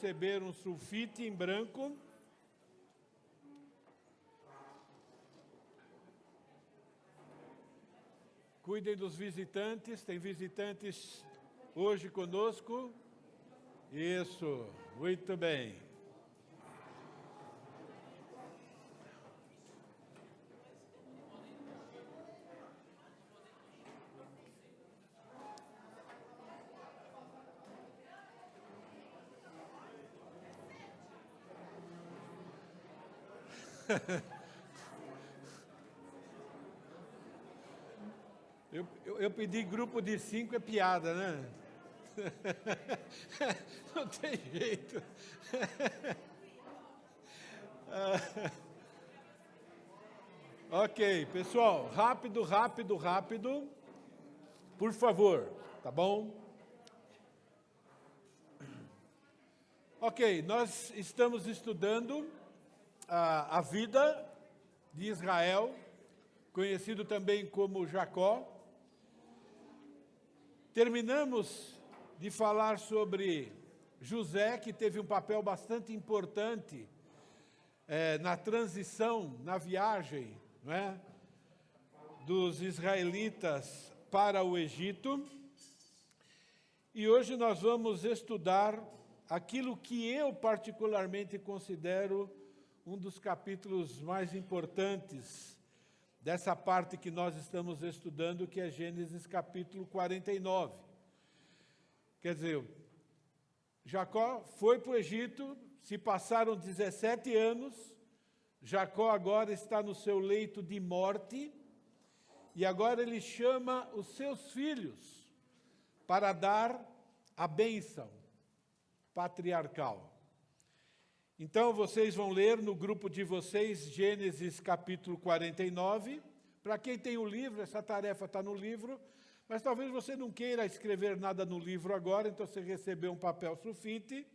Receber um sulfite em branco. Cuidem dos visitantes, tem visitantes hoje conosco. Isso, muito bem. Eu pedi grupo de 5, é piada, né? Não tem jeito. Ok, pessoal, rápido. Por favor, tá bom? Ok, nós estamos estudando a vida de Israel, conhecido também como Jacó. Terminamos de falar sobre José, que teve um papel bastante importante na transição, na viagem, não é? Dos israelitas para o Egito. E hoje nós vamos estudar aquilo que eu particularmente considero um dos capítulos mais importantes dessa parte que nós estamos estudando, que é Gênesis capítulo 49. Quer dizer, Jacó foi para o Egito, se passaram 17 anos, Jacó agora está no seu leito de morte, e agora ele chama os seus filhos para dar a bênção patriarcal. Então, vocês vão ler no grupo de vocês Gênesis capítulo 49. Para quem tem o livro, essa tarefa está no livro, mas talvez você não queira escrever nada no livro agora, então você recebeu um papel sulfite,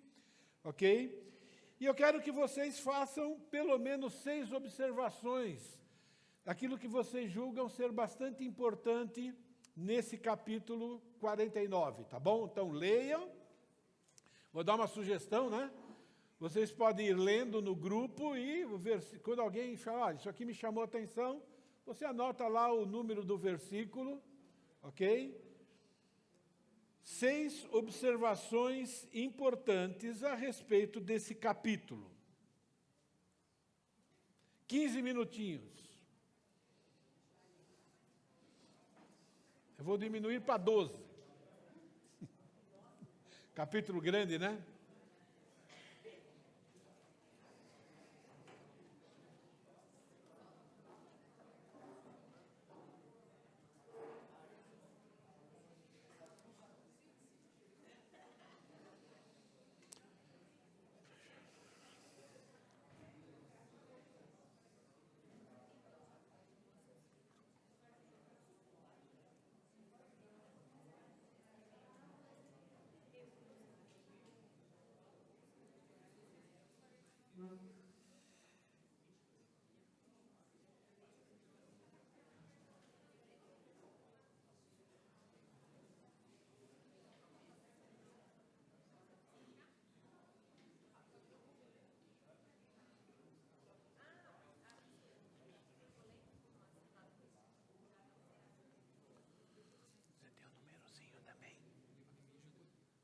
ok? E eu quero que vocês façam pelo menos 6 observações daquilo que vocês julgam ser bastante importante nesse capítulo 49, tá bom? Então, leiam. Vou dar uma sugestão, né? Vocês podem ir lendo no grupo e quando alguém falar, isso aqui me chamou a atenção, você anota lá o número do versículo, ok? 6 observações importantes a respeito desse capítulo. 15 minutinhos. Eu vou diminuir para 12. Capítulo grande, né?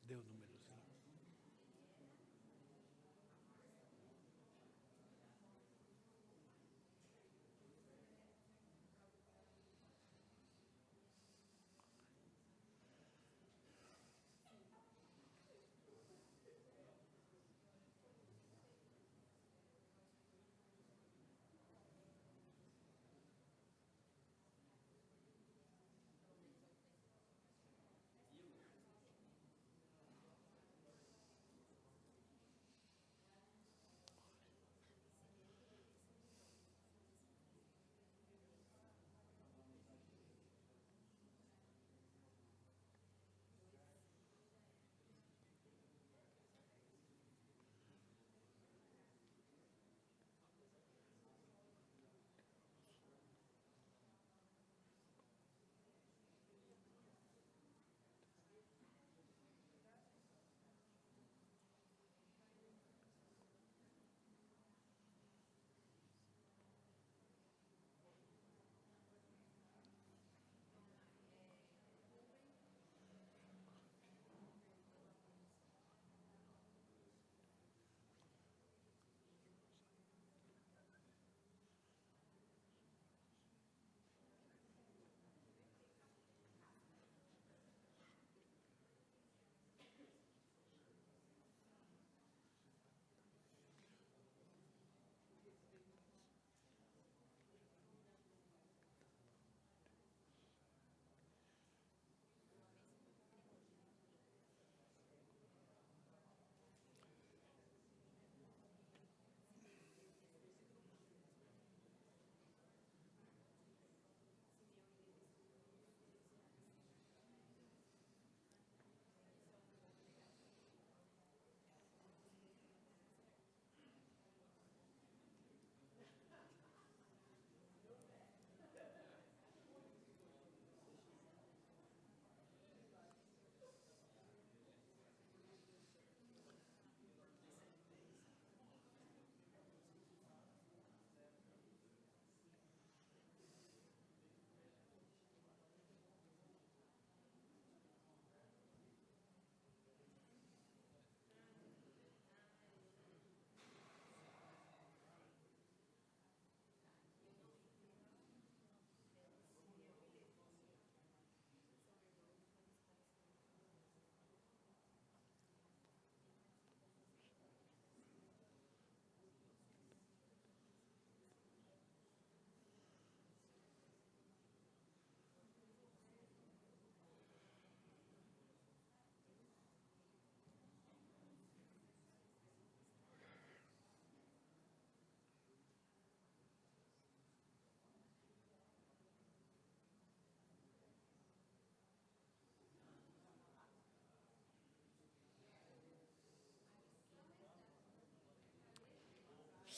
Deu o númerozinho.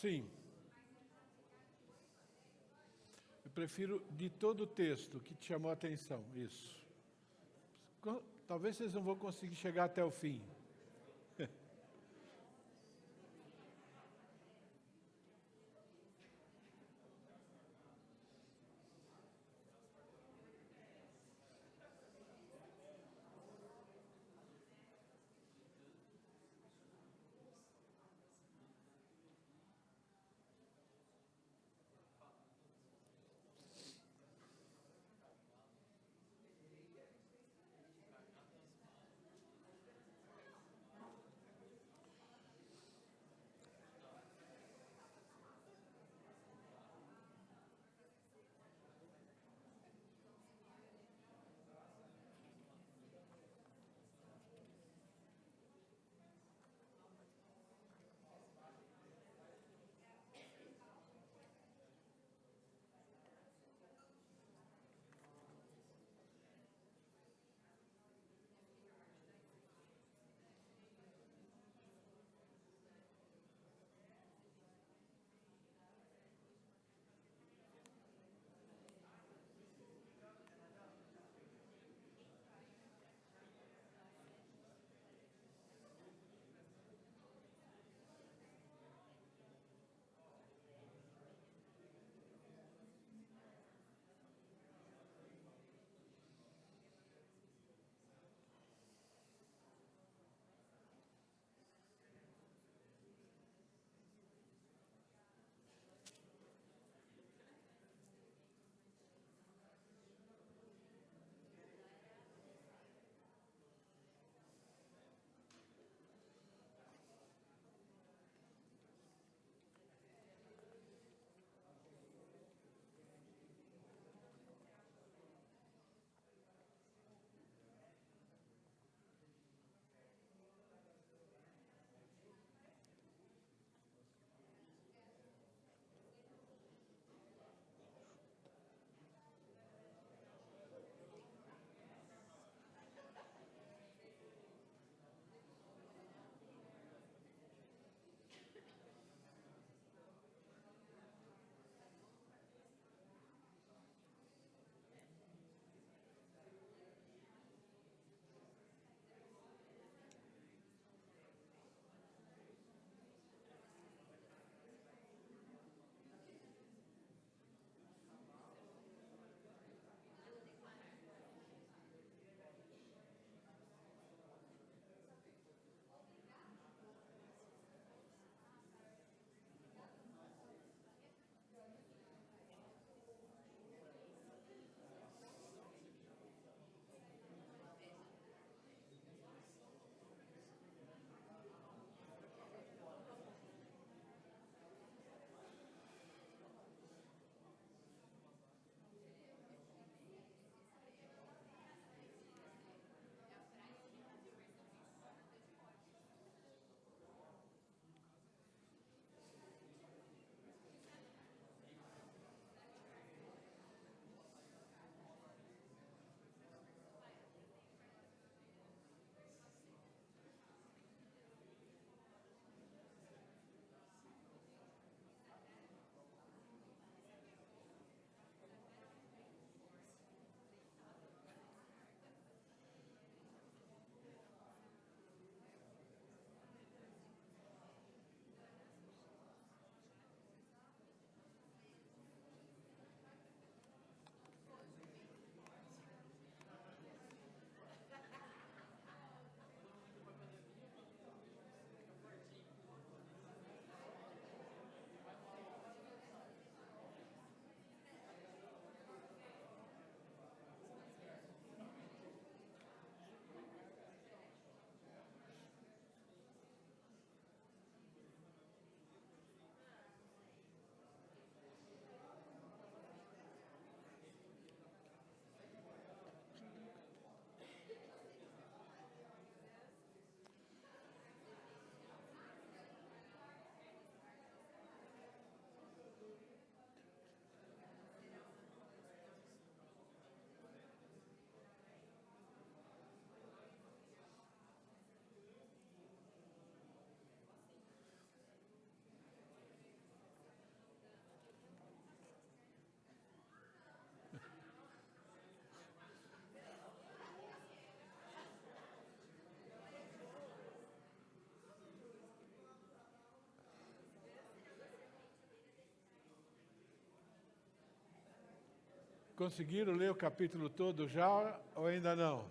Sim. Eu prefiro de todo o texto que te chamou a atenção, isso. Talvez vocês não vão conseguir chegar até o fim. conseguiram ler o capítulo todo já ou ainda não?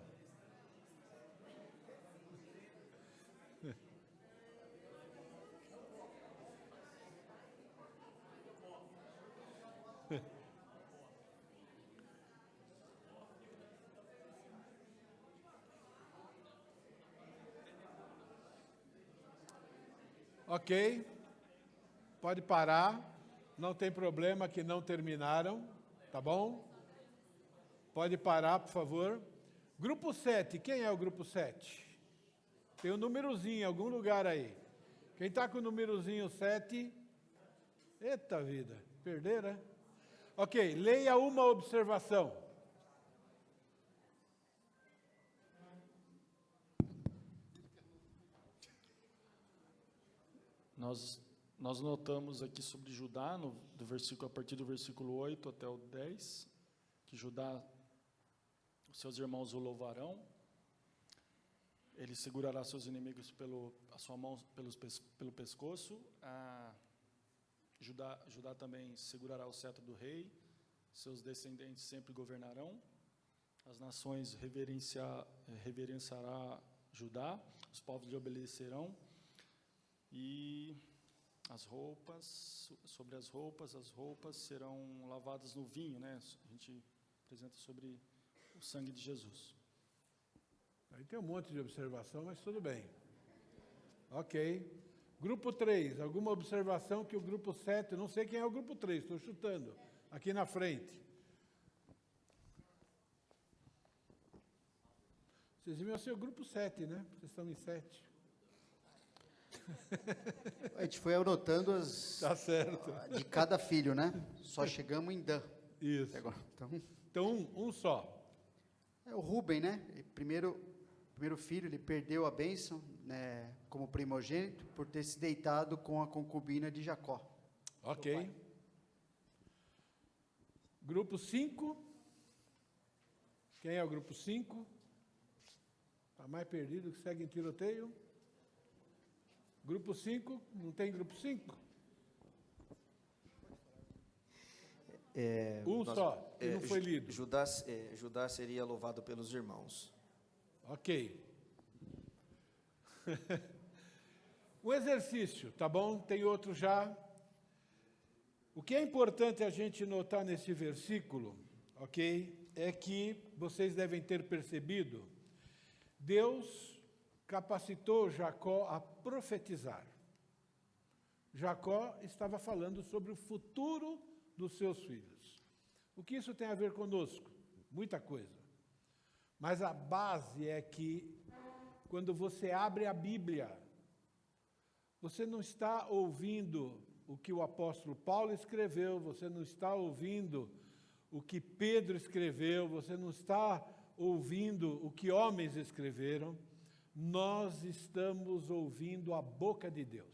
Ok, pode parar, não tem problema que não terminaram, tá bom? Pode parar, por favor. Grupo 7, quem é o grupo 7? Tem um númerozinho em algum lugar aí. Quem está com o númerozinho 7? Eita vida, perderam, né? Ok, leia uma observação. Nós notamos aqui sobre Judá, a partir do versículo 8 até o 10, que Judá, os seus irmãos o louvarão, ele segurará seus inimigos a sua mão pelo pescoço, Judá também segurará o cetro do rei, seus descendentes sempre governarão, as nações reverenciará Judá, os povos lhe obedecerão, e as roupas serão lavadas no vinho, né? A gente apresenta sobre o sangue de Jesus. Aí tem um monte de observação, mas tudo bem. Ok. Grupo 3, alguma observação que o grupo 7, não sei quem é o grupo 3, estou chutando, aqui na frente. Vocês deviam ser o grupo 7, né? Vocês estão em 7. A gente foi anotando as Tá certo. de cada filho, né? Só chegamos em Dan. Isso. Agora, Então, um só. é o Rubem, né? Primeiro filho, ele perdeu a bênção, né, como primogênito, por ter se deitado com a concubina de Jacó. Ok. Grupo 5. Quem é o grupo 5? Está mais perdido que segue em tiroteio. Grupo 5, não tem grupo 5? Só, que não foi lido. Judá seria louvado pelos irmãos. Ok. O exercício, tá bom? Tem outro já. O que é importante a gente notar nesse versículo, ok? É que vocês devem ter percebido, Deus capacitou Jacó a profetizar. Jacó estava falando sobre o futuro dos seus filhos. O que isso tem a ver conosco? Muita coisa. Mas a base é que, quando você abre a Bíblia, você não está ouvindo o que o apóstolo Paulo escreveu, você não está ouvindo o que Pedro escreveu, você não está ouvindo o que homens escreveram, nós estamos ouvindo a boca de Deus.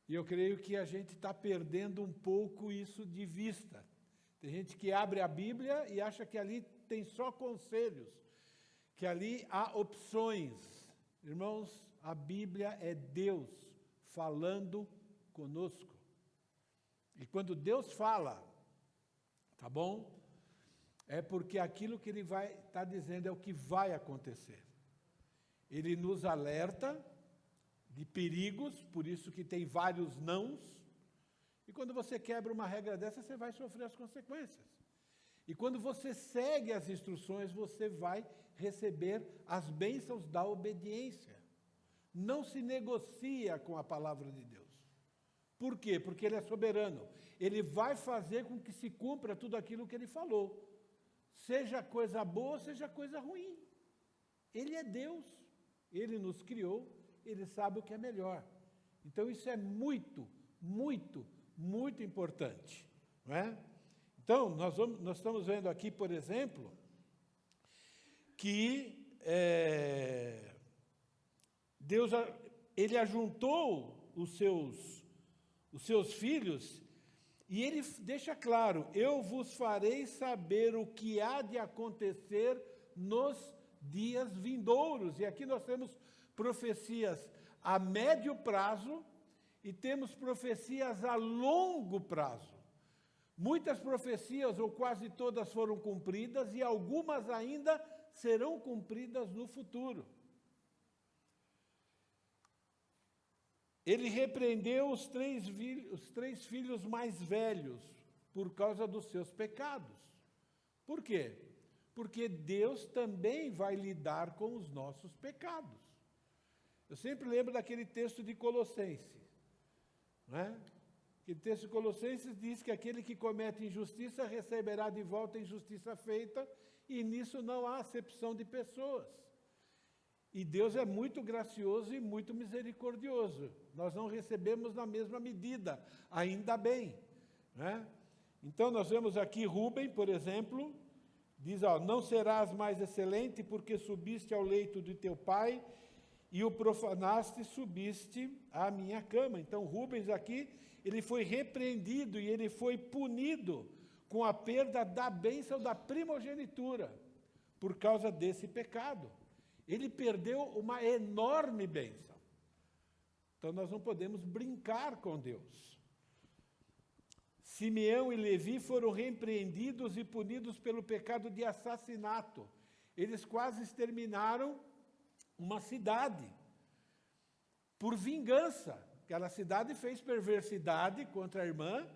E eu creio que a gente está perdendo um pouco isso de vista. Tem gente que abre a Bíblia e acha que ali tem só conselhos, que ali há opções. Irmãos, a Bíblia é Deus falando conosco. E quando Deus fala, tá bom? É porque aquilo que Ele vai estar dizendo é o que vai acontecer. Ele nos alerta de perigos, por isso que tem vários nãos. E quando você quebra uma regra dessa, você vai sofrer as consequências. E quando você segue as instruções, você vai receber as bênçãos da obediência. Não se negocia com a palavra de Deus. Por quê? Porque Ele é soberano. Ele vai fazer com que se cumpra tudo aquilo que Ele falou. Seja coisa boa, seja coisa ruim. Ele é Deus. Ele nos criou. Ele sabe o que é melhor. Então, isso é muito, muito, muito importante, não é? Então, nós estamos vendo aqui, por exemplo, que Deus, Ele ajuntou os seus filhos, e Ele deixa claro, eu vos farei saber o que há de acontecer nos dias vindouros. E aqui nós temos profecias a médio prazo e temos profecias a longo prazo. Muitas profecias, ou quase todas, foram cumpridas, e algumas ainda serão cumpridas no futuro. Ele repreendeu os três filhos mais velhos por causa dos seus pecados. Por quê? Porque Deus também vai lidar com os nossos pecados. Eu sempre lembro daquele texto de Colossenses, não é? Aquele texto de Colossenses diz que aquele que comete injustiça receberá de volta a injustiça feita, e nisso não há acepção de pessoas. E Deus é muito gracioso e muito misericordioso. Nós não recebemos na mesma medida, ainda bem, né? Então, nós vemos aqui Rúben, por exemplo, diz, não serás mais excelente porque subiste ao leito de teu pai e o profanaste, subiste à minha cama. Então, Rubens aqui, ele foi repreendido e ele foi punido com a perda da bênção da primogenitura, por causa desse pecado. Ele perdeu uma enorme bênção. Então, nós não podemos brincar com Deus. Simeão e Levi foram repreendidos e punidos pelo pecado de assassinato. Eles quase exterminaram uma cidade por vingança. Aquela cidade fez perversidade contra a irmã,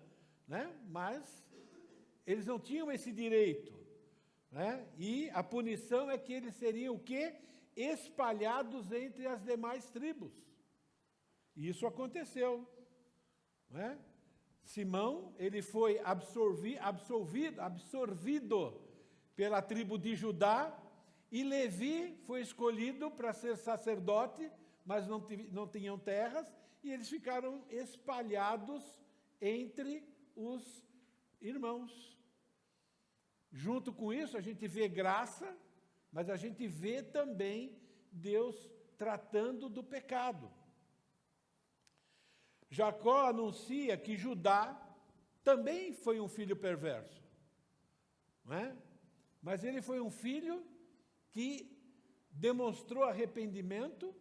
né? Mas eles não tinham esse direito, né? E a punição é que eles seriam o quê? Espalhados entre as demais tribos. E isso aconteceu, né? Simão, ele foi absorvido pela tribo de Judá, e Levi foi escolhido para ser sacerdote, mas não tinham terras, e eles ficaram espalhados entre os irmãos. Junto com isso, a gente vê graça, mas a gente vê também Deus tratando do pecado. Jacó anuncia que Judá também foi um filho perverso, não é? Mas ele foi um filho que demonstrou arrependimento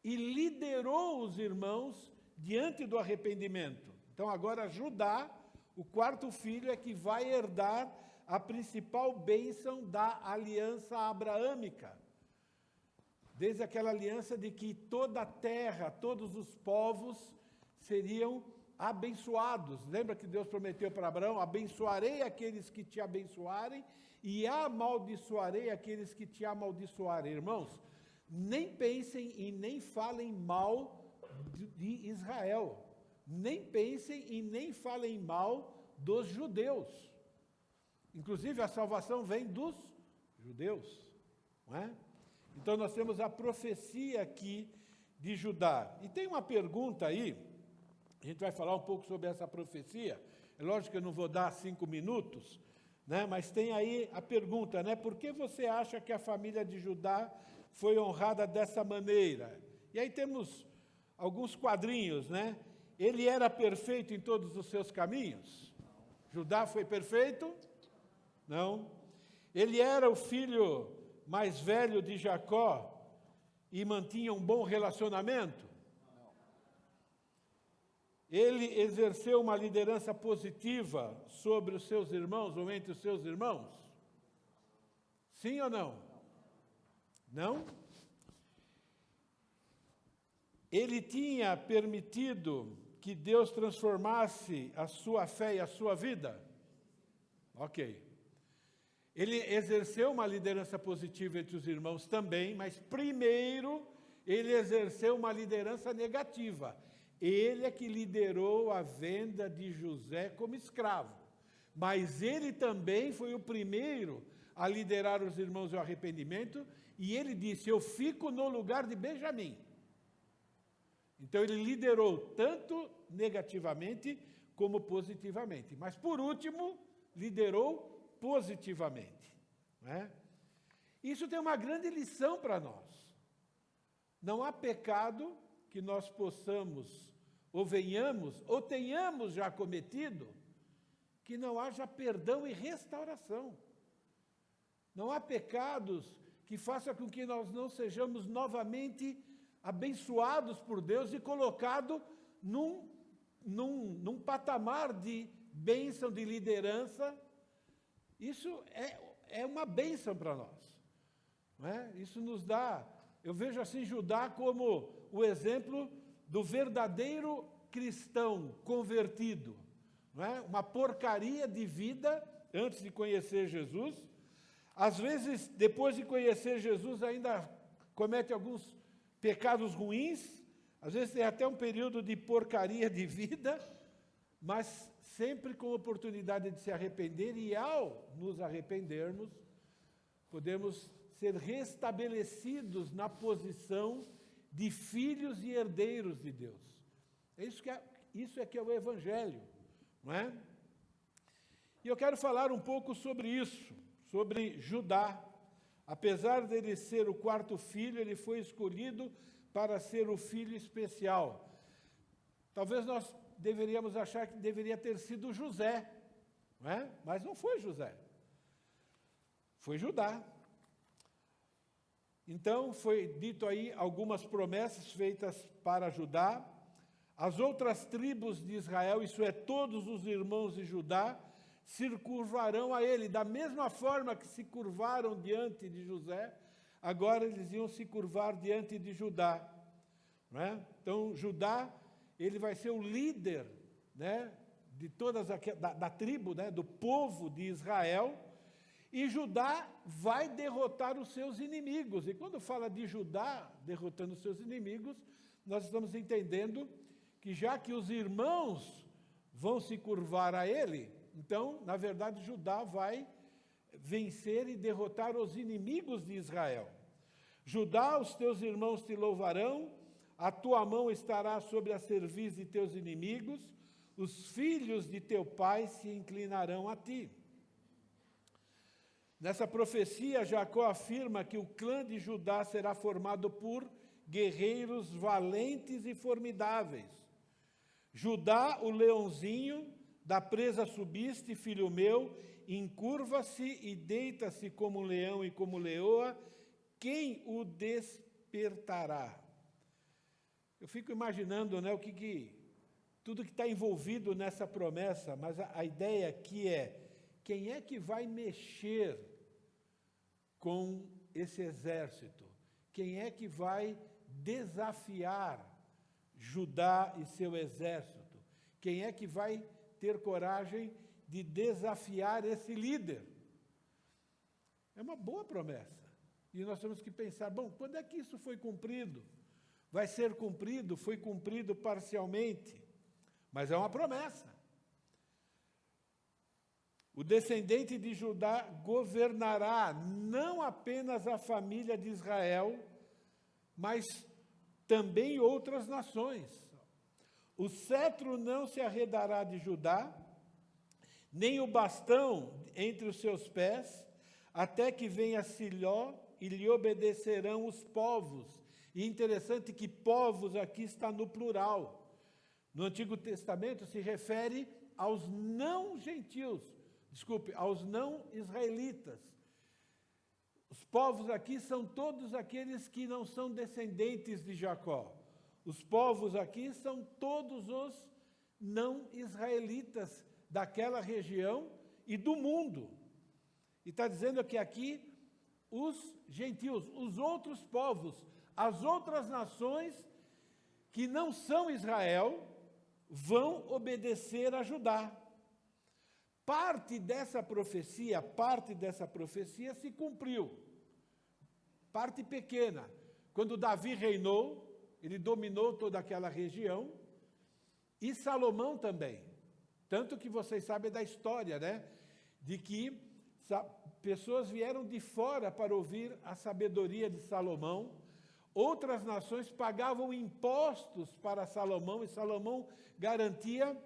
e liderou os irmãos diante do arrependimento. Então, agora Judá, o quarto filho, é que vai herdar a principal bênção da aliança abraâmica. Desde aquela aliança de que toda a terra, todos os povos seriam abençoados. Lembra que Deus prometeu para Abraão: abençoarei aqueles que te abençoarem e amaldiçoarei aqueles que te amaldiçoarem. Irmãos, nem pensem e nem falem mal de Israel. Nem pensem e nem falem mal dos judeus. Inclusive, a salvação vem dos judeus, não é? Então, nós temos a profecia aqui de Judá. E tem uma pergunta aí, a gente vai falar um pouco sobre essa profecia. É lógico que eu não vou dar 5 minutos, né? Mas tem aí a pergunta, né? Por que você acha que a família de Judá foi honrada dessa maneira? E aí temos alguns quadrinhos, né? Ele era perfeito em todos os seus caminhos? Judá foi perfeito? Não. Ele era o filho mais velho de Jacó e mantinha um bom relacionamento? Ele exerceu uma liderança positiva sobre os seus irmãos ou entre os seus irmãos? Sim ou não? Não? Ele tinha permitido que Deus transformasse a sua fé e a sua vida? Ok. Ele exerceu uma liderança positiva entre os irmãos também, mas primeiro ele exerceu uma liderança negativa. Ele é que liderou a venda de José como escravo. Mas ele também foi o primeiro a liderar os irmãos ao arrependimento, e ele disse: eu fico no lugar de Benjamim. Então ele liderou tanto negativamente como positivamente. Mas por último, liderou positivamente, não é? Isso tem uma grande lição para nós. Não há pecado que nós possamos, ou venhamos, ou tenhamos já cometido, que não haja perdão e restauração. Não há pecados que façam com que nós não sejamos novamente abençoados por Deus e colocados num patamar de bênção de liderança. Isso é uma bênção para nós. Não é? Isso nos dá, eu vejo assim Judá como o exemplo do verdadeiro cristão convertido. Não é? Uma porcaria de vida antes de conhecer Jesus. Às vezes, depois de conhecer Jesus, ainda comete alguns pecados ruins. Às vezes tem até um período de porcaria de vida, mas sempre com oportunidade de se arrepender, e ao nos arrependermos, podemos ser restabelecidos na posição de filhos e herdeiros de Deus. Isso é que é o Evangelho, não é? E eu quero falar um pouco sobre isso, sobre Judá. Apesar dele ser o quarto filho, ele foi escolhido para ser o filho especial. Talvez nós deveríamos achar que deveria ter sido José, não é? Mas não foi José. Foi Judá. Então, foi dito aí algumas promessas feitas para Judá. As outras tribos de Israel, isso é, todos os irmãos de Judá, se curvarão a ele. Da mesma forma que se curvaram diante de José, agora eles iam se curvar diante de Judá. Não é? Então, Judá, ele vai ser o líder, né, de todas da tribo, né, do povo de Israel, e Judá vai derrotar os seus inimigos. E quando fala de Judá derrotando os seus inimigos, nós estamos entendendo que já que os irmãos vão se curvar a ele, então, na verdade, Judá vai vencer e derrotar os inimigos de Israel. Judá, os teus irmãos te louvarão, a tua mão estará sobre a cerviz de teus inimigos, os filhos de teu pai se inclinarão a ti. Nessa profecia, Jacó afirma que o clã de Judá será formado por guerreiros valentes e formidáveis. Judá, o leãozinho, da presa subiste, filho meu, encurva-se e deita-se como leão e como leoa, quem o despertará? Eu fico imaginando, né, tudo que está envolvido nessa promessa, mas a ideia aqui é, quem é que vai mexer com esse exército? Quem é que vai desafiar Judá e seu exército? Quem é que vai ter coragem de desafiar esse líder? É uma boa promessa. E nós temos que pensar, bom, quando é que isso foi cumprido? Vai ser cumprido? Foi cumprido parcialmente, mas é uma promessa. O descendente de Judá governará não apenas a família de Israel, mas também outras nações. O cetro não se arredará de Judá, nem o bastão entre os seus pés, até que venha Siló e lhe obedecerão os povos. E interessante que povos aqui está no plural. No Antigo Testamento se refere aos não gentios, aos não israelitas. Os povos aqui são todos aqueles que não são descendentes de Jacó. Os povos aqui são todos os não israelitas daquela região e do mundo. E está dizendo que aqui os gentios, os outros povos, as outras nações que não são Israel, vão obedecer a Judá. Parte dessa profecia se cumpriu. Parte pequena. Quando Davi reinou, ele dominou toda aquela região, e Salomão também. Tanto que vocês sabem da história, né? De que pessoas vieram de fora para ouvir a sabedoria de Salomão. Outras nações pagavam impostos para Salomão, e Salomão garantia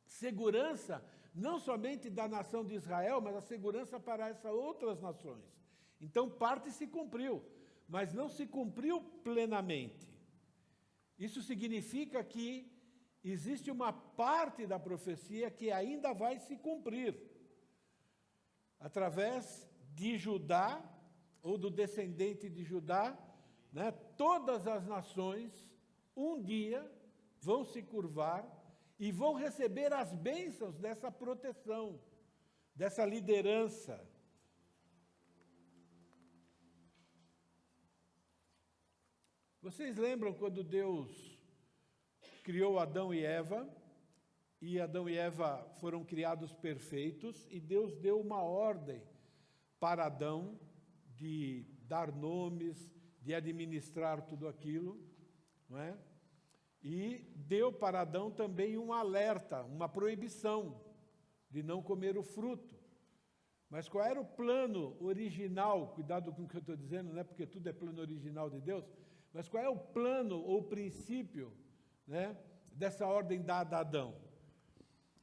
segurança, não somente da nação de Israel, mas a segurança para essas outras nações. Então, parte se cumpriu, mas não se cumpriu plenamente. Isso significa que existe uma parte da profecia que ainda vai se cumprir. Através de Judá, ou do descendente de Judá, né, todas as nações, um dia, vão se curvar e vão receber as bênçãos dessa proteção, dessa liderança. Vocês lembram quando Deus criou Adão e Eva foram criados perfeitos, e Deus deu uma ordem para Adão de dar nomes, de administrar tudo aquilo, não é? E deu para Adão também um alerta, uma proibição de não comer o fruto. Mas qual era o plano original? Cuidado com o que eu estou dizendo, não é porque tudo é plano original de Deus, mas qual é o plano ou o princípio, né, dessa ordem dada a Adão?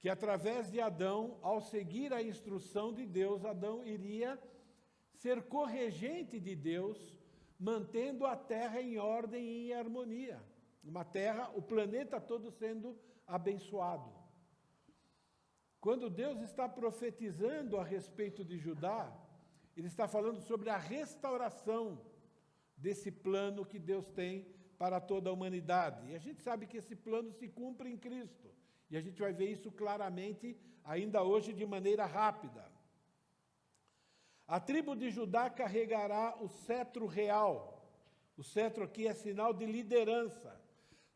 Que através de Adão, ao seguir a instrução de Deus, Adão iria ser corregente de Deus, mantendo a terra em ordem e em harmonia. Uma terra, o planeta todo sendo abençoado. Quando Deus está profetizando a respeito de Judá, Ele está falando sobre a restauração desse plano que Deus tem para toda a humanidade. E a gente sabe que esse plano se cumpre em Cristo. E a gente vai ver isso claramente, ainda hoje, de maneira rápida. A tribo de Judá carregará o cetro real. O cetro aqui é sinal de liderança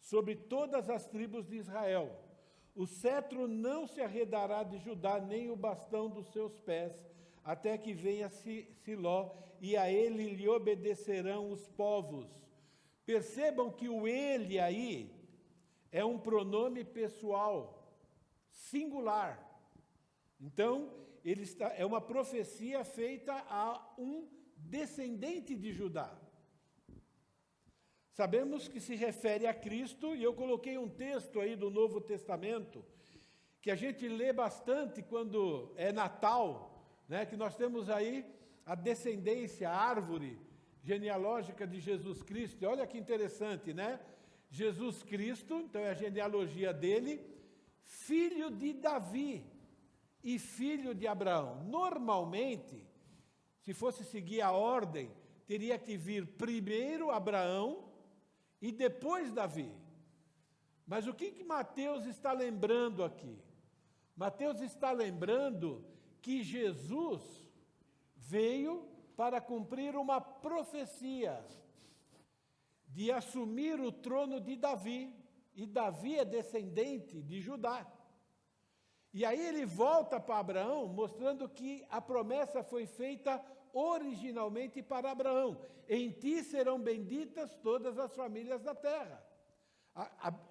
sobre todas as tribos de Israel. O cetro não se arredará de Judá, nem o bastão dos seus pés, até que venha Siló, e a ele lhe obedecerão os povos. Percebam que o ele aí é um pronome pessoal, singular. Então, é uma profecia feita a um descendente de Judá. Sabemos que se refere a Cristo, e eu coloquei um texto aí do Novo Testamento, que a gente lê bastante quando é Natal, né, que nós temos aí a descendência, a árvore genealógica de Jesus Cristo. E olha que interessante, né? Jesus Cristo, então é a genealogia dele, filho de Davi e filho de Abraão. Normalmente, se fosse seguir a ordem, teria que vir primeiro Abraão e depois Davi. Mas o que Mateus está lembrando aqui? Mateus está lembrando que Jesus veio para cumprir uma profecia de assumir o trono de Davi, e Davi é descendente de Judá. E aí ele volta para Abraão, mostrando que a promessa foi feita originalmente para Abraão: em ti serão benditas todas as famílias da terra.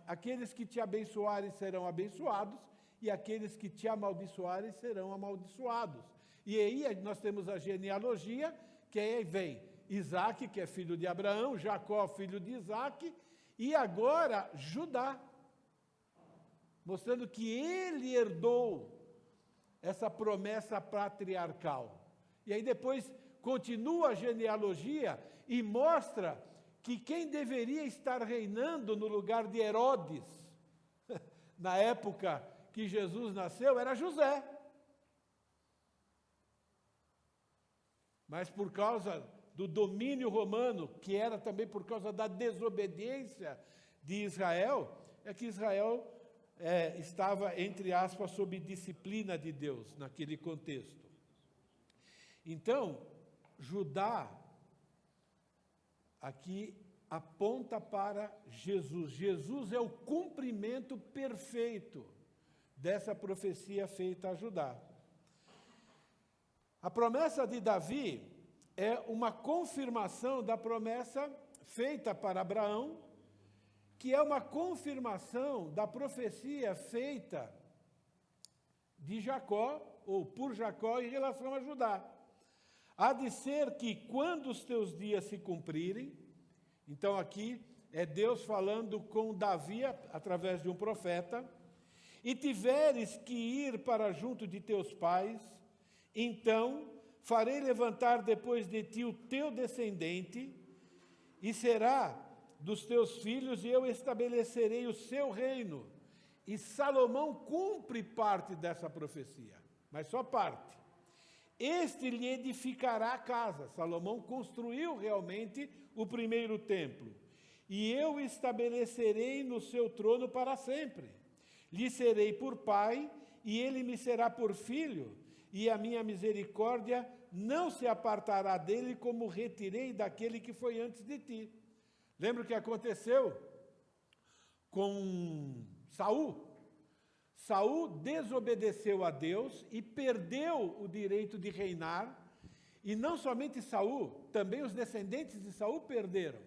Aqueles que te abençoarem serão abençoados, e aqueles que te amaldiçoarem serão amaldiçoados. E aí nós temos a genealogia, que aí vem Isaque, que é filho de Abraão, Jacó, filho de Isaque, e agora Judá, mostrando que ele herdou essa promessa patriarcal. E aí depois continua a genealogia e mostra que quem deveria estar reinando no lugar de Herodes, na época que Jesus nasceu, era José. Mas por causa do domínio romano, que era também por causa da desobediência de Israel, é que Israel estava, entre aspas, sob disciplina de Deus, naquele contexto. Então, Judá, aqui, aponta para Jesus. Jesus é o cumprimento perfeito dessa profecia feita a Judá. A promessa de Davi é uma confirmação da promessa feita para Abraão, que é uma confirmação da profecia feita de Jacó, ou por Jacó, em relação a Judá. Há de ser que, quando os teus dias se cumprirem, então aqui é Deus falando com Davi, através de um profeta, e tiveres que ir para junto de teus pais, então farei levantar depois de ti o teu descendente, e será dos teus filhos, e eu estabelecerei o seu reino. E Salomão cumpre parte dessa profecia, mas só parte. Este lhe edificará a casa. Salomão construiu realmente o primeiro templo. E eu estabelecerei no seu trono para sempre. Lhe serei por pai, e ele me será por filho, e a minha misericórdia não se apartará dele, como retirei daquele que foi antes de ti. Lembra o que aconteceu com Saul? Saul desobedeceu a Deus e perdeu o direito de reinar. E não somente Saul, também os descendentes de Saul perderam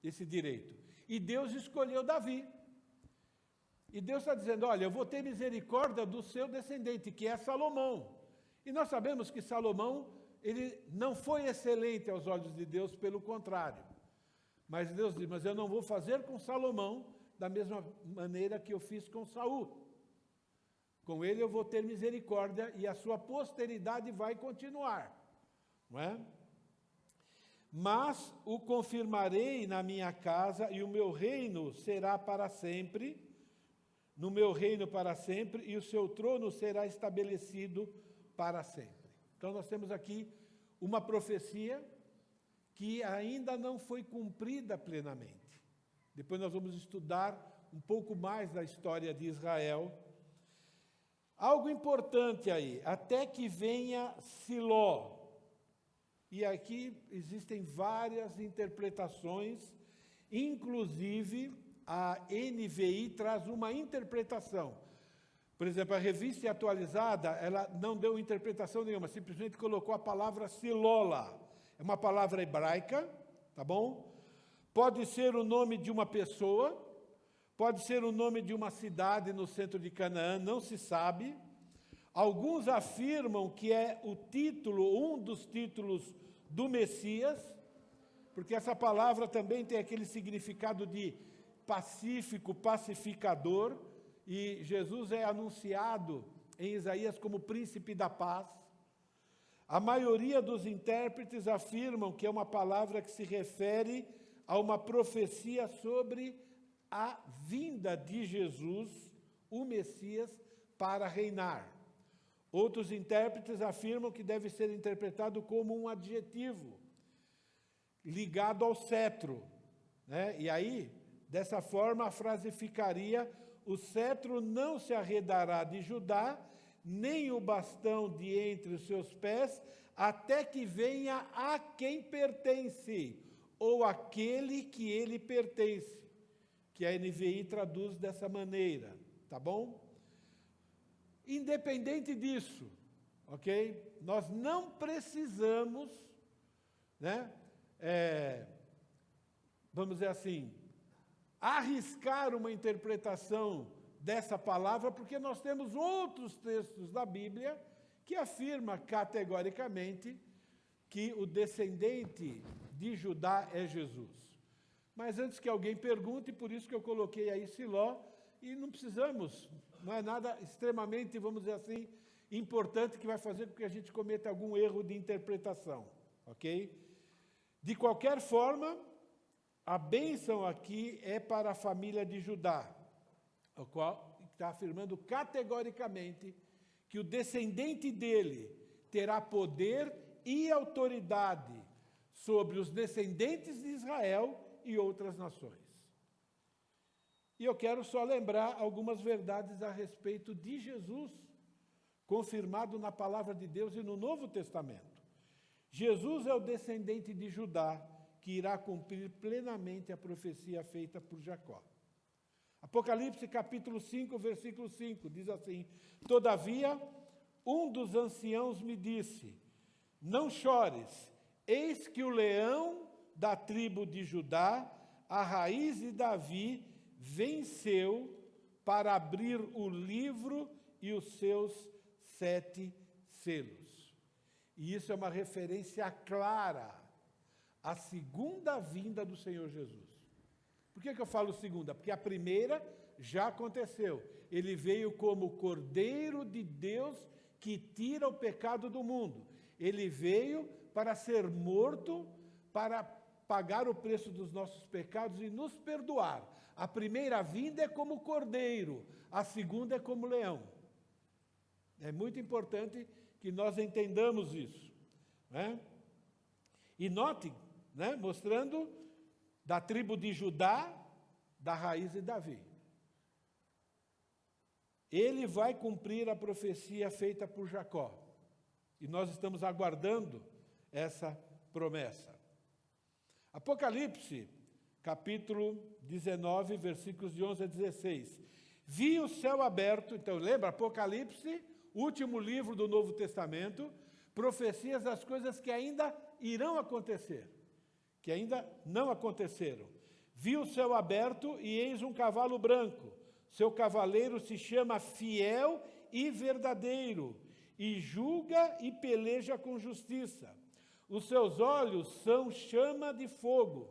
esse direito. E Deus escolheu Davi. E Deus está dizendo, olha, eu vou ter misericórdia do seu descendente, que é Salomão. E nós sabemos que Salomão, ele não foi excelente aos olhos de Deus, pelo contrário. Mas Deus diz, mas eu não vou fazer com Salomão da mesma maneira que eu fiz com Saul. Com ele eu vou ter misericórdia e a sua posteridade vai continuar. Não é? Mas o confirmarei na minha casa e o meu reino será para sempre, no meu reino para sempre, e o seu trono será estabelecido para sempre. Então nós temos aqui uma profecia que ainda não foi cumprida plenamente. Depois nós vamos estudar um pouco mais da história de Israel. Algo importante aí, até que venha Siló. E aqui existem várias interpretações, inclusive a NVI traz uma interpretação. Por exemplo, a Revista Atualizada, ela não deu interpretação nenhuma, simplesmente colocou a palavra Siló lá. É uma palavra hebraica, tá bom? Pode ser o nome de uma pessoa, pode ser o nome de uma cidade no centro de Canaã, não se sabe. Alguns afirmam que é o título, um dos títulos do Messias, porque essa palavra também tem aquele significado de pacífico, pacificador, e Jesus é anunciado em Isaías como príncipe da paz. A maioria dos intérpretes afirmam que é uma palavra que se refere a uma profecia sobre a vinda de Jesus, o Messias, para reinar. Outros intérpretes afirmam que deve ser interpretado como um adjetivo, ligado ao cetro, né? E aí, dessa forma, a frase ficaria: o cetro não se arredará de Judá, nem o bastão de entre os seus pés, até que venha a quem pertence, ou aquele que ele pertence, que a NVI traduz dessa maneira, tá bom? Independente disso, ok? Nós não precisamos, né, vamos dizer assim, arriscar uma interpretação dessa palavra, porque nós temos outros textos da Bíblia que afirma categoricamente que o descendente de Judá é Jesus. Mas antes que alguém pergunte, por isso que eu coloquei aí Siló, e não precisamos, não é nada extremamente, vamos dizer assim, importante que vai fazer com que a gente cometa algum erro de interpretação, ok? De qualquer forma, a bênção aqui é para a família de Judá, o qual está afirmando categoricamente que o descendente dele terá poder e autoridade sobre os descendentes de Israel e outras nações. E eu quero só lembrar algumas verdades a respeito de Jesus, confirmado na palavra de Deus e no Novo Testamento. Jesus é o descendente de Judá, que irá cumprir plenamente a profecia feita por Jacó. Apocalipse capítulo 5, versículo 5, diz assim: todavia, um dos anciãos me disse, não chores, eis que o leão da tribo de Judá, a raiz de Davi, venceu para abrir o livro e os seus 7 selos. E isso é uma referência clara à segunda vinda do Senhor Jesus. Por que eu falo segunda? Porque a primeira já aconteceu. Ele veio como Cordeiro de Deus que tira o pecado do mundo. Ele veio para ser morto, para pagar o preço dos nossos pecados e nos perdoar. A primeira vinda é como cordeiro, a segunda é como leão. É muito importante que nós entendamos isso, né? E note, né, mostrando da tribo de Judá, da raiz de Davi. ele vai cumprir a profecia feita por Jacó. E nós estamos aguardando essa promessa. Apocalipse, capítulo 19, versículos de 11 a 16. Vi o céu aberto, então lembra, Apocalipse, último livro do Novo Testamento, profecias das coisas que ainda irão acontecer, que ainda não aconteceram. Vi o céu aberto e eis um cavalo branco. Seu cavaleiro se chama Fiel e Verdadeiro, e julga e peleja com justiça. Os seus olhos são chama de fogo.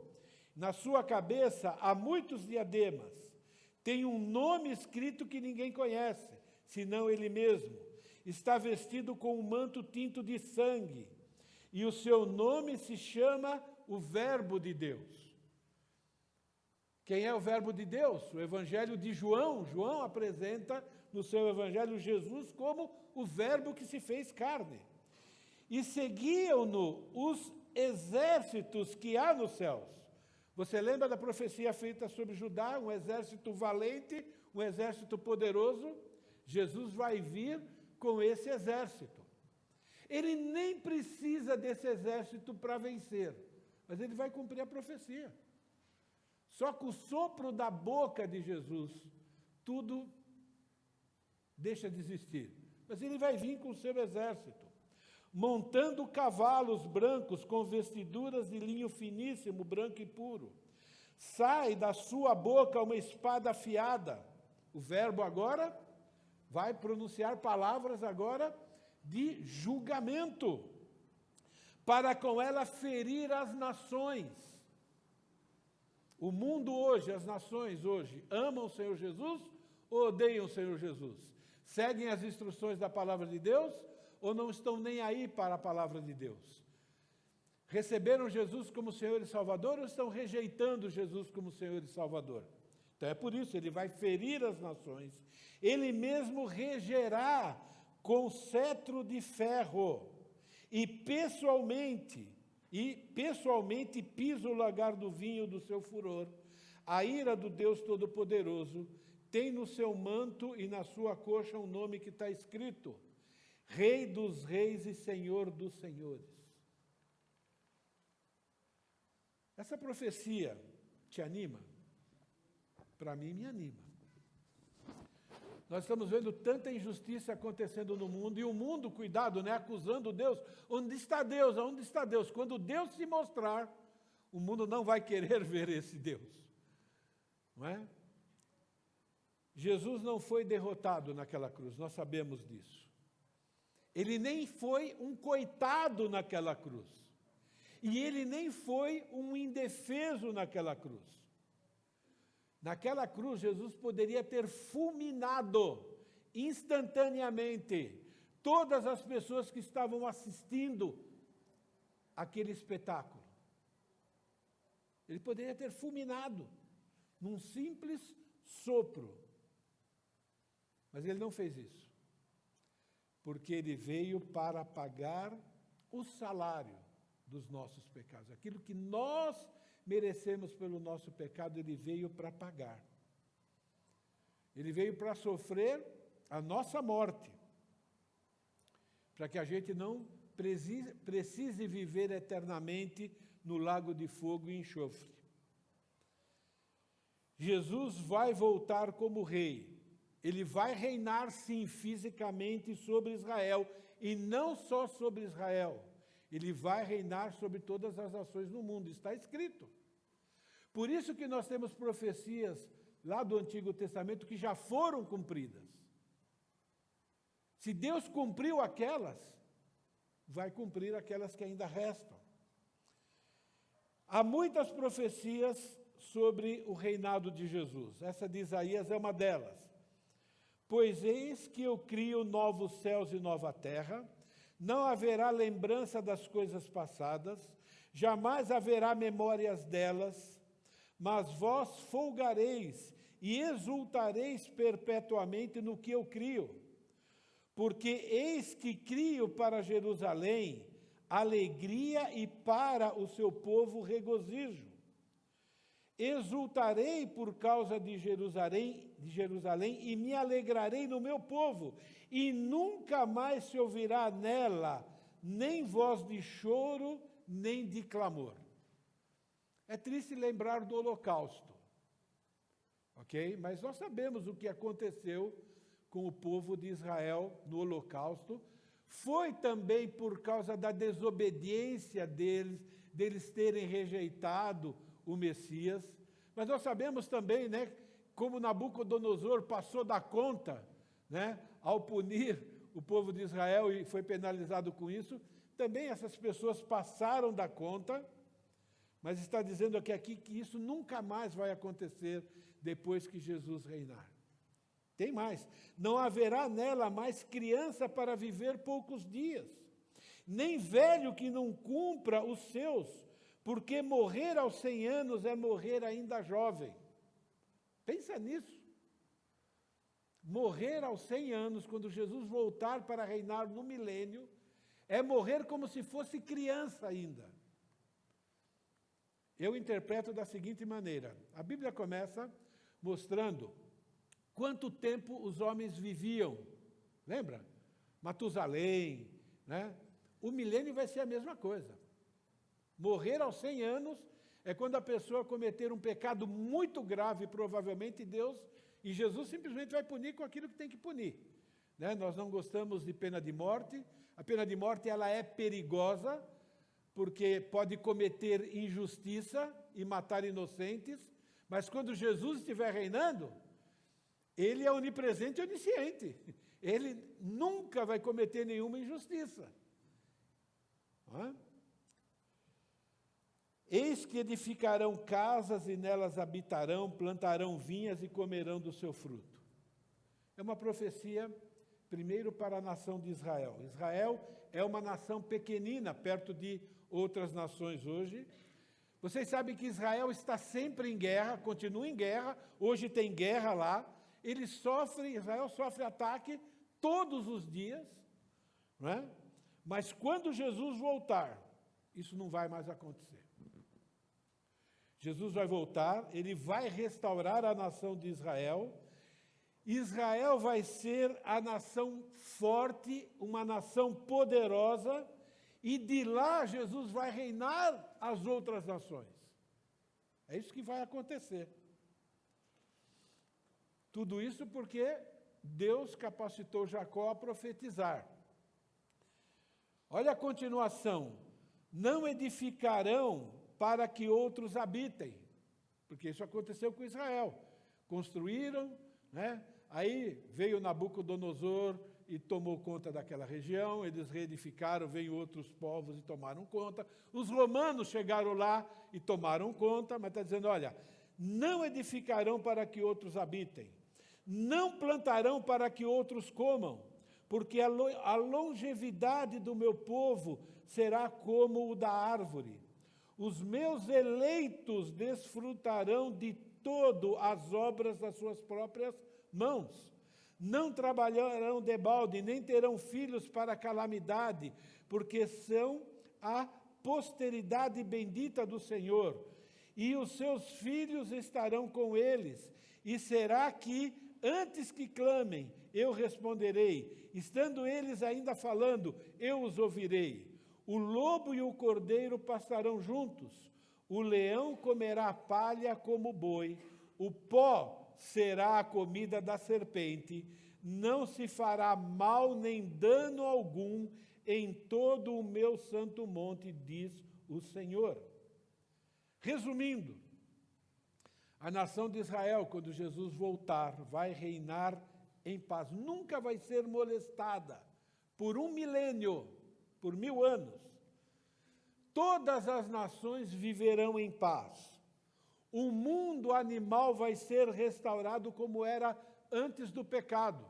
Na sua cabeça há muitos diademas. Tem um nome escrito que ninguém conhece, senão ele mesmo. Está vestido com um manto tinto de sangue, e o seu nome se chama o Verbo de Deus. Quem é o Verbo de Deus? O Evangelho de João. João apresenta no seu Evangelho Jesus como o Verbo que se fez carne. E seguiam-no os exércitos que há nos céus. Você lembra da profecia feita sobre Judá? Um exército valente, um exército poderoso? Jesus vai vir com esse exército. Ele nem precisa desse exército para vencer, mas ele vai cumprir a profecia. Só com o sopro da boca de Jesus, tudo deixa de existir. Mas ele vai vir com o seu exército, montando cavalos brancos com vestiduras de linho finíssimo, branco e puro. Sai da sua boca uma espada afiada. O verbo agora vai pronunciar palavras agora de julgamento, para com ela ferir as nações. O mundo hoje, as nações hoje, amam o Senhor Jesus ou odeiam o Senhor Jesus? Seguem as instruções da palavra de Deus ou não estão nem aí para a palavra de Deus? Receberam Jesus como Senhor e Salvador ou estão rejeitando Jesus como Senhor e Salvador? Então é por isso, ele vai ferir as nações. Ele mesmo regerá com cetro de ferro e pessoalmente pisa o lagar do vinho do seu furor. A ira do Deus Todo-Poderoso tem no seu manto e na sua coxa um nome que está escrito: Rei dos Reis e Senhor dos Senhores. Essa profecia te anima? Para mim, me anima. Nós estamos vendo tanta injustiça acontecendo no mundo, e o mundo, cuidado, né, acusando Deus. Onde está Deus? Onde está Deus? Quando Deus se mostrar, o mundo não vai querer ver esse Deus. Não é? Jesus não foi derrotado naquela cruz, nós sabemos disso. Ele nem foi um coitado naquela cruz. E ele nem foi um indefeso naquela cruz. Naquela cruz, Jesus poderia ter fulminado instantaneamente todas as pessoas que estavam assistindo aquele espetáculo. Ele poderia ter fulminado num simples sopro. Mas ele não fez isso. Porque ele veio para pagar o salário dos nossos pecados. Aquilo que nós merecemos pelo nosso pecado, ele veio para pagar. Ele veio para sofrer a nossa morte, para que a gente não precise viver eternamente no lago de fogo e enxofre. Jesus vai voltar como rei. Ele vai reinar, sim, fisicamente sobre Israel, e não só sobre Israel. Ele vai reinar sobre todas as nações no mundo, está escrito. Por isso que nós temos profecias lá do Antigo Testamento que já foram cumpridas. Se Deus cumpriu aquelas, vai cumprir aquelas que ainda restam. Há muitas profecias sobre o reinado de Jesus. Essa de Isaías é uma delas. Pois eis que eu crio novos céus e nova terra, não haverá lembrança das coisas passadas, jamais haverá memórias delas, mas vós folgareis e exultareis perpetuamente no que eu crio. Porque eis que crio para Jerusalém alegria e para o seu povo regozijo. exultarei por causa de Jerusalém e me alegrarei no meu povo, e nunca mais se ouvirá nela nem voz de choro, nem de clamor. É triste lembrar do Holocausto, ok? Mas nós sabemos o que aconteceu com o povo de Israel no Holocausto. Foi também por causa da desobediência deles terem rejeitado o Messias. Mas nós sabemos também, né, como Nabucodonosor passou da conta, né, ao punir o povo de Israel e foi penalizado com isso. Também essas pessoas passaram da conta, mas está dizendo aqui que isso nunca mais vai acontecer depois que Jesus reinar. Tem mais. Não haverá nela mais criança para viver poucos dias, nem velho que não cumpra os seus, porque morrer aos 100 anos é morrer ainda jovem. Pensa nisso. Morrer aos 100 anos, quando Jesus voltar para reinar no milênio, é morrer como se fosse criança ainda. Eu interpreto da seguinte maneira. A Bíblia começa mostrando quanto tempo os homens viviam. Lembra? Matusalém, né? O milênio vai ser a mesma coisa. Morrer aos 100 anos é quando a pessoa cometer um pecado muito grave, provavelmente Deus, e Jesus simplesmente vai punir com aquilo que tem que punir. Né? Nós não gostamos de pena de morte. A pena de morte ela é perigosa, porque pode cometer injustiça e matar inocentes, mas quando Jesus estiver reinando, ele é onipresente e onisciente. Ele nunca vai cometer nenhuma injustiça. Eis que edificarão casas e nelas habitarão, plantarão vinhas e comerão do seu fruto. É uma profecia, primeiro, para a nação de Israel. Israel é uma nação pequenina, perto de outras nações hoje. Vocês sabem que Israel está sempre em guerra, continua em guerra, hoje tem guerra lá. Israel sofre ataque todos os dias, não é? Mas quando Jesus voltar, isso não vai mais acontecer. Jesus vai voltar, ele vai restaurar a nação de Israel. Israel vai ser a nação forte, uma nação poderosa, e de lá Jesus vai reinar as outras nações. É isso que vai acontecer. Tudo isso porque Deus capacitou Jacó a profetizar. Olha a continuação. Não edificarão para que outros habitem. Porque isso aconteceu com Israel. Construíram, né? Aí veio Nabucodonosor e tomou conta daquela região, eles reedificaram, veio outros povos e tomaram conta. Os romanos chegaram lá e tomaram conta, mas está dizendo, olha, não edificarão para que outros habitem, não plantarão para que outros comam, porque a longevidade do meu povo será como o da árvore. Os meus eleitos desfrutarão de todo as obras das suas próprias mãos. Não trabalharão debalde, nem terão filhos para calamidade, porque são a posteridade bendita do Senhor. E os seus filhos estarão com eles. E será que, antes que clamem, eu responderei. Estando eles ainda falando, eu os ouvirei. O lobo e o cordeiro passarão juntos. O leão comerá palha como o boi. O pó será a comida da serpente. Não se fará mal nem dano algum em todo o meu santo monte, diz o Senhor. Resumindo, a nação de Israel, quando Jesus voltar, vai reinar em paz. Nunca vai ser molestada por 1 milênio, por 1000 anos. Todas as nações viverão em paz. O mundo animal vai ser restaurado como era antes do pecado.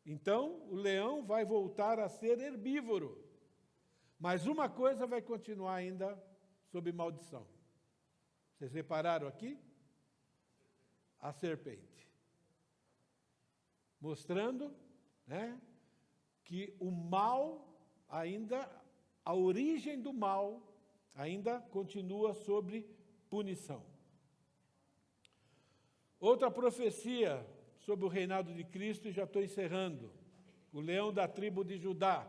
Então, o leão vai voltar a ser herbívoro. Mas uma coisa vai continuar ainda sob maldição. Vocês repararam aqui? A serpente. Mostrando, né, que o mal ainda, a origem do mal ainda continua sob punição. Outra profecia sobre o reinado de Cristo, e já estou encerrando. O leão da tribo de Judá.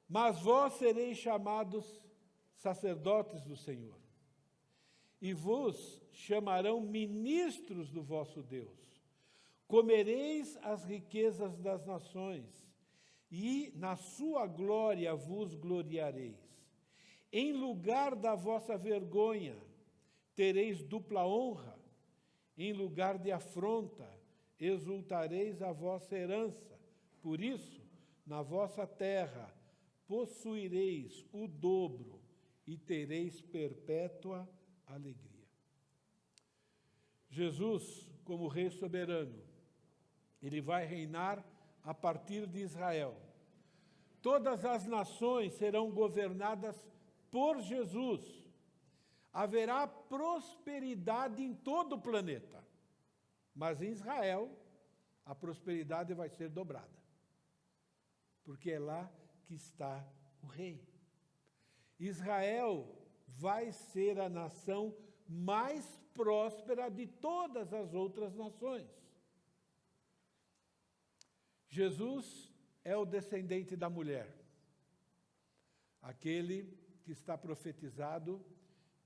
Mas vós sereis chamados sacerdotes do Senhor, e vos chamarão ministros do vosso Deus. Comereis as riquezas das nações, e na sua glória vos gloriareis. Em lugar da vossa vergonha, tereis dupla honra. Em lugar de afronta, exultareis a vossa herança. Por isso, na vossa terra, possuireis o dobro e tereis perpétua alegria. Jesus, como Rei soberano, ele vai reinar a partir de Israel. Todas as nações serão governadas por Jesus. Haverá prosperidade em todo o planeta, mas em Israel a prosperidade vai ser dobrada, porque é lá que está o rei. Israel vai ser a nação mais próspera de todas as outras nações. Jesus é o descendente da mulher, aquele que está profetizado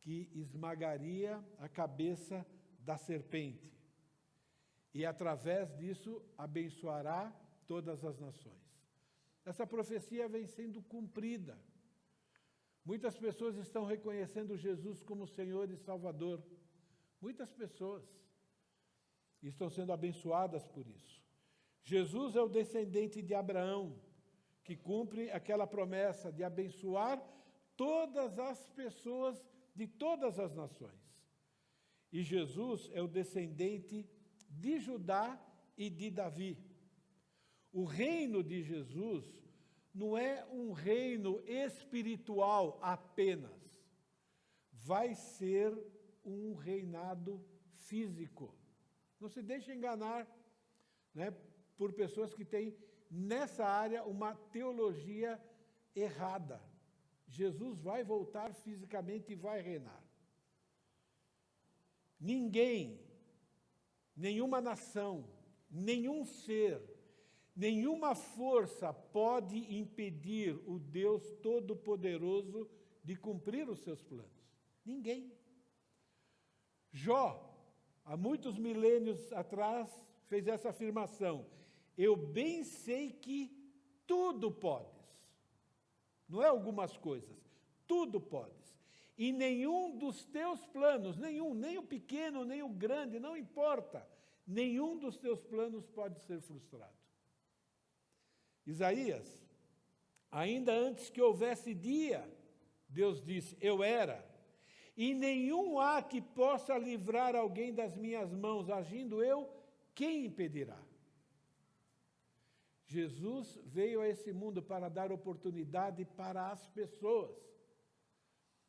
que esmagaria a cabeça da serpente e, através disso, abençoará todas as nações. Essa profecia vem sendo cumprida. Muitas pessoas estão reconhecendo Jesus como Senhor e Salvador. Muitas pessoas estão sendo abençoadas por isso. Jesus é o descendente de Abraão, que cumpre aquela promessa de abençoar todas as pessoas de todas as nações. E Jesus é o descendente de Judá e de Davi. O reino de Jesus não é um reino espiritual apenas. Vai ser um reinado físico. Não se deixe enganar, né, por pessoas que têm nessa área uma teologia errada. Jesus vai voltar fisicamente e vai reinar. Ninguém, nenhuma nação, nenhum ser, nenhuma força pode impedir o Deus Todo-Poderoso de cumprir os seus planos. Ninguém. Jó, há muitos milênios atrás, fez essa afirmação: eu bem sei que tudo podes. Não é algumas coisas, tudo podes. E nenhum dos teus planos, nenhum, nem o pequeno, nem o grande, não importa, nenhum dos teus planos pode ser frustrado. Isaías, ainda antes que houvesse dia, Deus disse: eu era, e nenhum há que possa livrar alguém das minhas mãos, agindo eu, quem impedirá? Jesus veio a esse mundo para dar oportunidade para as pessoas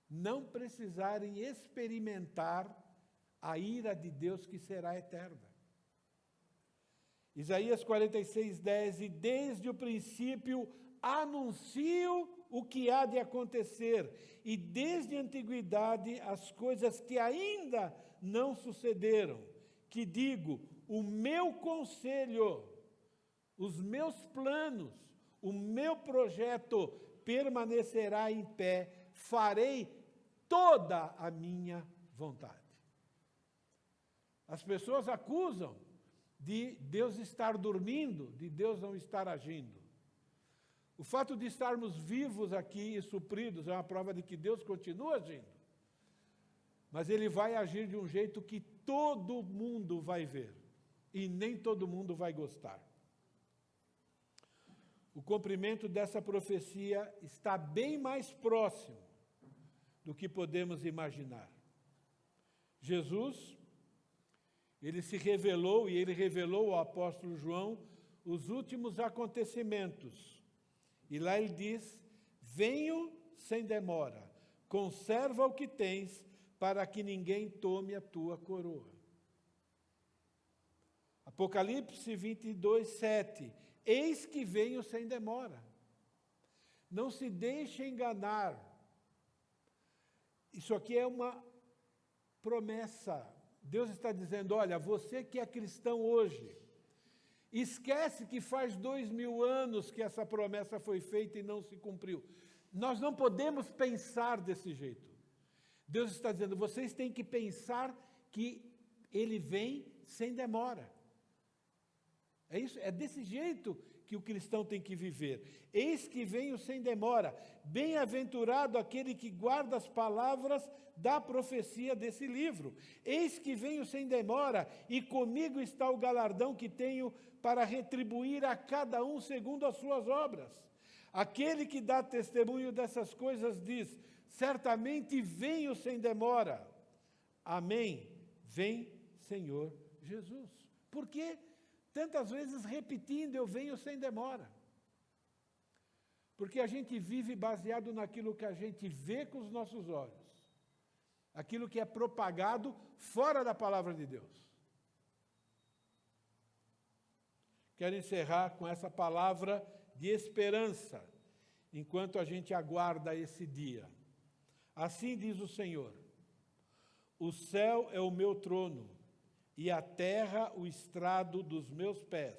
não precisarem experimentar a ira de Deus que será eterna. Isaías 46:10, e desde o princípio anuncio o que há de acontecer, e desde a antiguidade as coisas que ainda não sucederam, que digo, o meu conselho, os meus planos, o meu projeto permanecerá em pé, farei toda a minha vontade. As pessoas acusam de Deus estar dormindo, de Deus não estar agindo. O fato de estarmos vivos aqui e supridos é uma prova de que Deus continua agindo. Mas Ele vai agir de um jeito que todo mundo vai ver, e nem todo mundo vai gostar. O cumprimento dessa profecia está bem mais próximo do que podemos imaginar. Jesus, ele se revelou, e ele revelou ao apóstolo João os últimos acontecimentos. E lá ele diz: venho sem demora, conserva o que tens, para que ninguém tome a tua coroa. Apocalipse 22:7, eis que venho sem demora. Não se deixe enganar. Isso aqui é uma promessa Deus está dizendo, olha, você que é cristão hoje, esquece que faz 2000 anos que essa promessa foi feita e não se cumpriu. Nós não podemos pensar desse jeito. Deus está dizendo, vocês têm que pensar que Ele vem sem demora. É isso, é desse jeito que o cristão tem que viver. Eis que venho sem demora. Bem-aventurado aquele que guarda as palavras da profecia desse livro. Eis que venho sem demora, e comigo está o galardão que tenho para retribuir a cada um segundo as suas obras. Aquele que dá testemunho dessas coisas diz, certamente venho sem demora. Amém. Vem, Senhor Jesus. Por quê? Tantas vezes repetindo, eu venho sem demora. Porque a gente vive baseado naquilo que a gente vê com os nossos olhos. Aquilo que é propagado fora da palavra de Deus. Quero encerrar com essa palavra de esperança, enquanto a gente aguarda esse dia. Assim diz o Senhor, o céu é o meu trono, e a terra o estrado dos meus pés.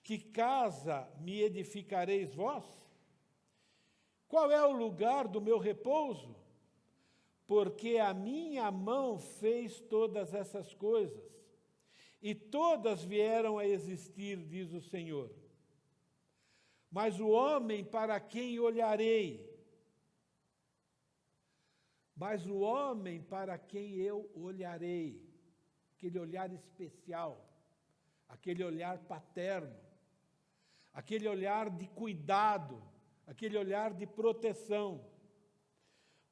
Que casa me edificareis vós? Qual é o lugar do meu repouso? Porque a minha mão fez todas essas coisas, e todas vieram a existir, diz o Senhor. Mas o homem para quem olharei, eu olharei, aquele olhar especial, aquele olhar paterno, aquele olhar de cuidado, aquele olhar de proteção.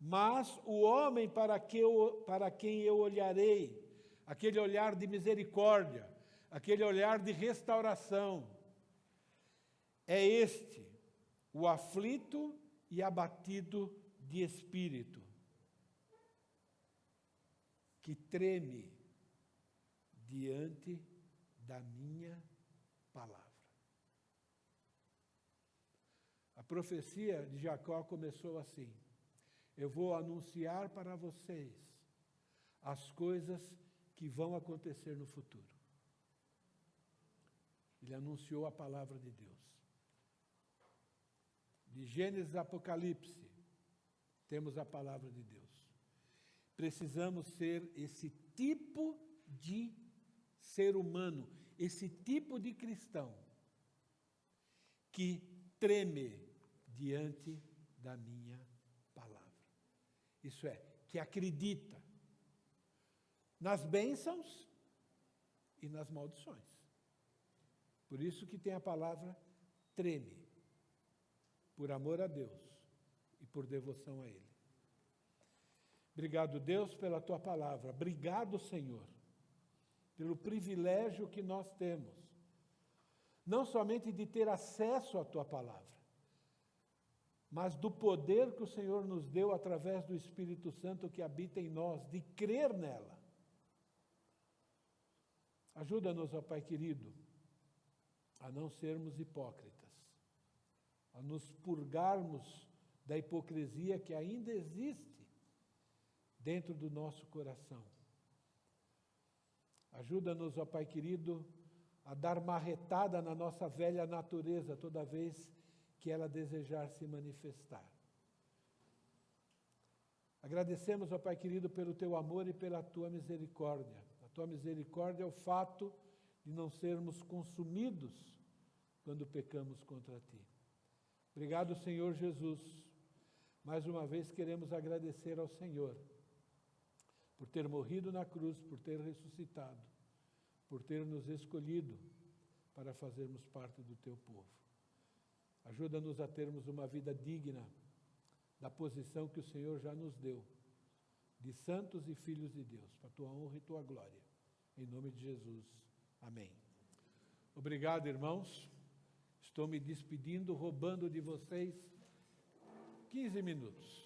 Mas o homem para quem eu olharei, aquele olhar de misericórdia, aquele olhar de restauração, é este, o aflito e abatido de espírito, que treme diante da minha palavra. A profecia de Jacó começou assim: eu vou anunciar para vocês as coisas que vão acontecer no futuro. Ele anunciou a palavra de Deus. De Gênesis a Apocalipse, temos a palavra de Deus. Precisamos ser esse tipo de ser humano, esse tipo de cristão que treme diante da minha palavra. Isso é, que acredita nas bênçãos e nas maldições. Por isso que tem a palavra treme, por amor a Deus e por devoção a Ele. Obrigado, Deus, pela Tua palavra. Obrigado, Senhor, pelo privilégio que nós temos, não somente de ter acesso à Tua palavra, mas do poder que o Senhor nos deu através do Espírito Santo que habita em nós, de crer nela. Ajuda-nos, ó Pai querido, a não sermos hipócritas, a nos purgarmos da hipocrisia que ainda existe dentro do nosso coração. Ajuda-nos, ó Pai querido, a dar marretada na nossa velha natureza toda vez que ela desejar se manifestar. Agradecemos, ó Pai querido, pelo Teu amor e pela Tua misericórdia. A Tua misericórdia é o fato de não sermos consumidos quando pecamos contra Ti. Obrigado, Senhor Jesus. Mais uma vez queremos agradecer ao Senhor por ter morrido na cruz, por ter ressuscitado, por ter nos escolhido para fazermos parte do Teu povo. Ajuda-nos a termos uma vida digna da posição que o Senhor já nos deu, de santos e filhos de Deus, para a Tua honra e Tua glória. Em nome de Jesus. Amém. Obrigado, irmãos. Estou me despedindo, roubando de vocês 15 minutos.